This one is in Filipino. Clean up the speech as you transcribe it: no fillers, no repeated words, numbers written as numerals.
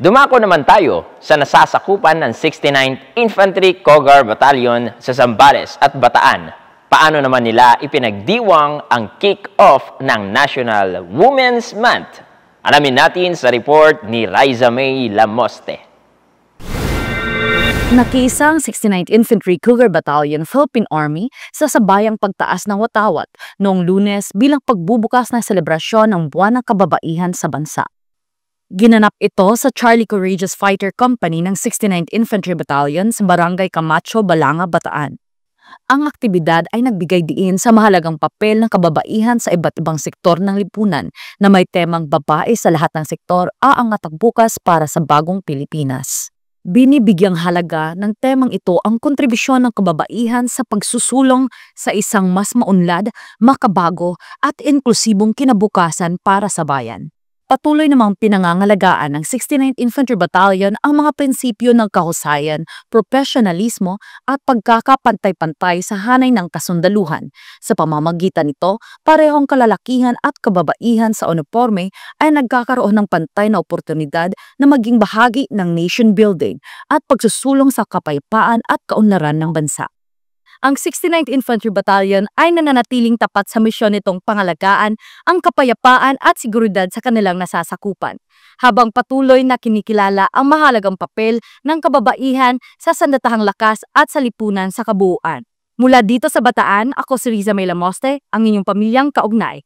Dumako naman tayo sa nasasakupan ng 69th Infantry Cogar Battalion sa Zambales at Bataan. Paano naman nila ipinagdiwang ang kick-off ng National Women's Month? Alamin natin sa report ni Riza May Lamoste. Nakiisa ang 69th Infantry Cougar Battalion Philippine Army sa sabayang pagtaas ng watawat noong Lunes bilang pagbubukas ng selebrasyon ng Buwan ng Kababaihan sa bansa. Ginanap ito sa Charlie Courageous Fighter Company ng 69th Infantry Battalion sa Barangay Camacho, Balanga, Bataan. Ang aktibidad ay nagbigay diin sa mahalagang papel ng kababaihan sa iba't ibang sektor ng lipunan na may temang babae sa lahat ng sektor aangat ang bukas para sa bagong Pilipinas. Binibigyang halaga ng temang ito ang kontribusyon ng kababaihan sa pagsusulong sa isang mas maunlad, makabago at inklusibong kinabukasan para sa bayan. Patuloy namang pinangangalagaan ng 69th Infantry Battalion ang mga prinsipyo ng kahusayan, profesionalismo at pagkakapantay-pantay sa hanay ng kasundaluhan. Sa pamamagitan nito, parehong kalalakihan at kababaihan sa uniforme ay nagkakaroon ng pantay na oportunidad na maging bahagi ng nation building at pagsusulong sa kapayapaan at kaunlaran ng bansa. Ang 69th Infantry Battalion ay nananatiling tapat sa misyon nitong pangalagaan ang kapayapaan at seguridad sa kanilang nasasakupan, habang patuloy na kinikilala ang mahalagang papel ng kababaihan sa sandatahang lakas at sa lipunan sa kabuuan. Mula dito sa Bataan, ako si Riza May Lamoste, ang inyong pamilyang kaugnay.